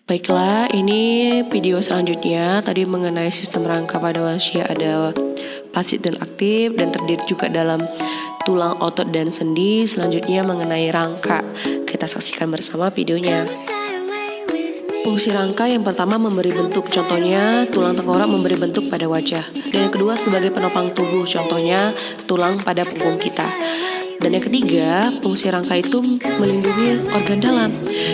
Baiklah, ini video selanjutnya tadi mengenai sistem rangka pada manusia ada pasif dan aktif dan terdiri juga dalam tulang, otot, dan sendi. Selanjutnya mengenai rangka. Kita saksikan bersama videonya. Fungsi rangka yang pertama memberi bentuk, contohnya tulang tengkorak memberi bentuk pada wajah. Dan yang kedua sebagai penopang tubuh, contohnya tulang pada punggung kita. Dan yang ketiga, fungsi rangka itu melindungi organ dalam.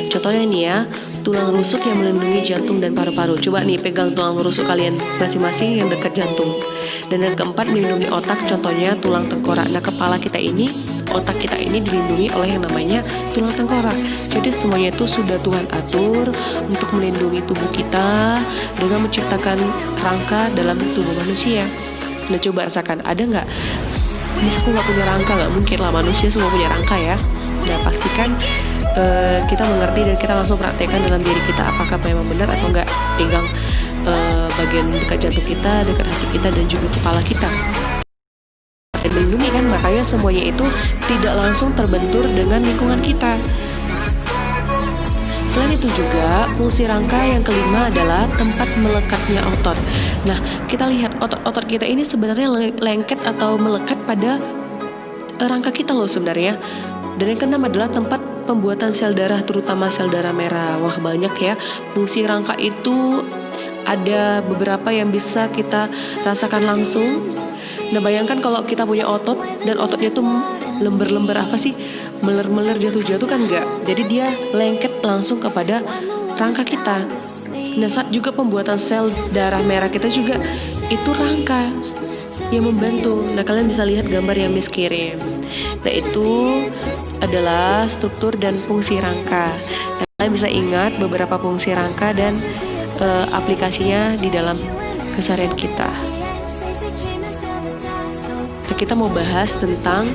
Contohnya ini ya, tulang rusuk yang melindungi jantung dan paru-paru. Coba nih pegang tulang rusuk kalian masing-masing yang dekat jantung. Dan yang keempat melindungi otak, contohnya tulang tengkorak. Nah, kepala kita ini, otak kita ini dilindungi oleh yang namanya tulang tengkorak. Jadi semuanya itu sudah Tuhan atur untuk melindungi tubuh kita dengan menciptakan rangka dalam tubuh manusia. Nah, coba rasakan, ada nggak? Bisa aku nggak punya rangka? Nggak mungkin lah, manusia semua punya rangka ya. Nah, pastikan kita mengerti dan kita langsung praktekkan dalam diri kita apakah memang benar atau enggak. Pegang bagian dekat jantung kita, dekat hati kita, dan juga kepala kita. Dan melindungi kan, makanya semuanya itu tidak langsung terbentur dengan lingkungan kita. Selain itu juga, fungsi rangka yang kelima adalah tempat melekatnya otot. Nah, kita lihat otot-otot kita ini sebenarnya lengket atau melekat pada rangka kita loh sebenarnya. Dan yang keenam adalah tempat pembuatan sel darah, terutama sel darah merah. Wah, banyak ya. Fungsi rangka itu ada beberapa yang bisa kita rasakan langsung. Nah, bayangkan kalau kita punya otot dan ototnya tuh lember-lember apa sih? Meler-meler, jatuh-jatuh kan enggak. Jadi dia lengket langsung kepada rangka kita. Nah, saat juga pembuatan sel darah merah kita juga itu rangka yang membantu. Nah, kalian bisa lihat gambar yang Miss kirim. Nah, itu adalah struktur dan fungsi rangka. Nah, kalian bisa ingat beberapa fungsi rangka dan aplikasinya di dalam keseharian kita. Nah, kita mau bahas tentang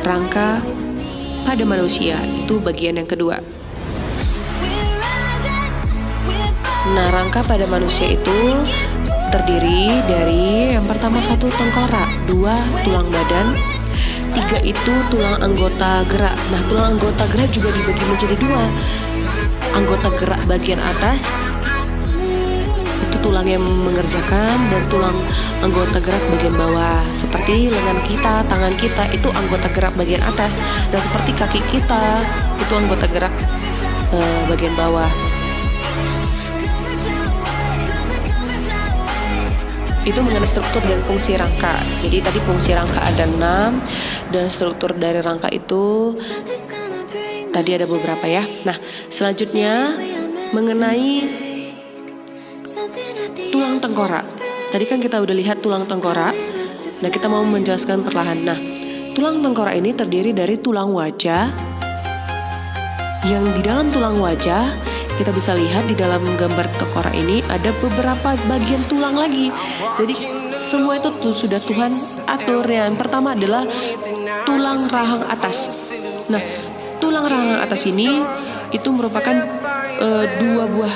rangka pada manusia, itu bagian yang kedua. Nah, rangka pada manusia itu terdiri dari yang pertama 1 tengkorak, 2 tulang badan, 3 itu tulang anggota gerak. Nah, tulang anggota gerak juga dibagi menjadi 2. Anggota gerak bagian atas itu tulang yang mengerjakan, dan tulang anggota gerak bagian bawah. Seperti lengan kita, tangan kita itu anggota gerak bagian atas, dan seperti kaki kita itu anggota gerak bagian bawah. Itu mengenai struktur dan fungsi rangka. Jadi tadi fungsi rangka ada 6 dan struktur dari rangka itu tadi ada beberapa ya. Nah, selanjutnya mengenai tulang tengkorak. Tadi kan kita udah lihat tulang tengkorak. Nah, kita mau menjelaskan perlahan. Nah, tulang tengkorak ini terdiri dari tulang wajah. Yang di dalam tulang wajah kita bisa lihat di dalam gambar tengkorak ini ada beberapa bagian tulang lagi. Jadi semua itu sudah Tuhan atur. Yang pertama adalah tulang rahang atas. Nah, tulang rahang atas ini itu merupakan 2 buah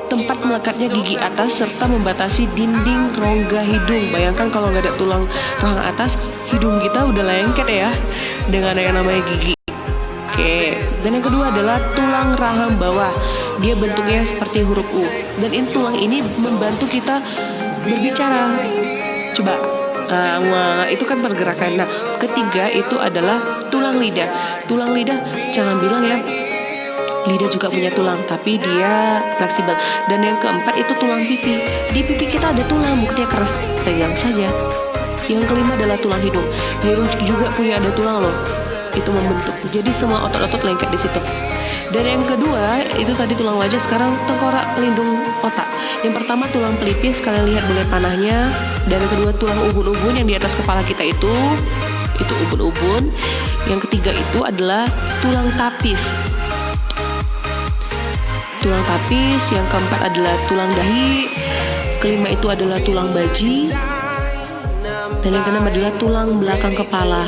tempat melekatnya gigi atas serta membatasi dinding rongga hidung. Bayangkan kalau nggak ada tulang rahang atas, hidung kita udah lengket ya dengan yang namanya gigi. Oke, dan yang kedua adalah tulang rahang bawah. Dia bentuknya seperti huruf U. Dan tulang ini membantu kita berbicara. Coba, itu kan pergerakan. Nah, ketiga itu adalah tulang lidah. Tulang lidah, jangan bilang ya, lidah juga punya tulang, tapi dia fleksibel. Dan yang keempat itu tulang pipi. Di pipi kita ada tulang, buktinya keras, pegang saja. Yang kelima adalah tulang hidung. Hidung juga punya ada tulang loh. Itu membentuk. Jadi semua otot-otot lengket di situ. Dan yang kedua itu tadi tulang wajah, sekarang tengkorak pelindung otak. Yang pertama tulang pelipis, kalian lihat boleh panahnya. Dan yang kedua tulang ubun-ubun yang di atas kepala kita itu ubun-ubun. Yang ketiga itu adalah tulang tapis. Tulang tapis. Yang keempat adalah tulang dahi. Kelima itu adalah tulang baji. Dan yang keenam adalah tulang belakang kepala.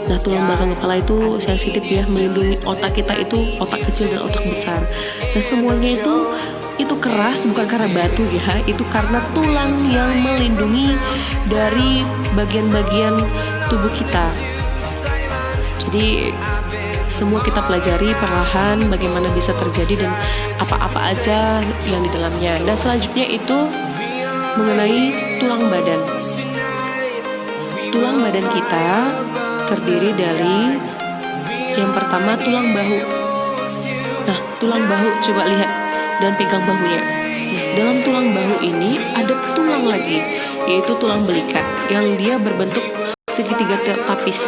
Nah, tulang belakang kepala itu sensitif ya, melindungi otak kita itu otak kecil dan otak besar. Nah, semuanya itu keras bukan karena batu ya, itu karena tulang yang melindungi dari bagian-bagian tubuh kita. Jadi semua kita pelajari perlahan bagaimana bisa terjadi dan apa-apa aja yang di dalamnya. Dan selanjutnya itu mengenai tulang badan. Tulang badan kita terdiri dari yang pertama tulang bahu. Nah, tulang bahu coba lihat dan pegang bahunya. Nah, dalam tulang bahu ini ada tulang lagi, yaitu tulang belikat yang dia berbentuk segitiga tipis.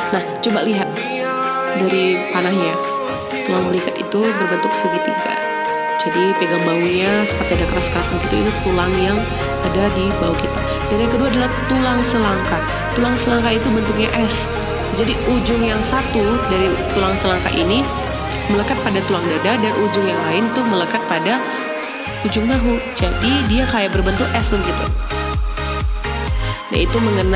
Nah, coba lihat dari panahnya. Tulang belikat itu berbentuk segitiga. Jadi pegang bahunya seperti ada keras-kerasan gitu, itu tulang yang ada di bahu kita. Dan yang kedua adalah tulang selangka. Tulang selangka itu bentuknya S. Jadi ujung yang satu dari tulang selangka ini melekat pada tulang dada dan ujung yang lain tuh melekat pada ujung bahu. Jadi dia kayak berbentuk S gitu. Nah, itu mengenai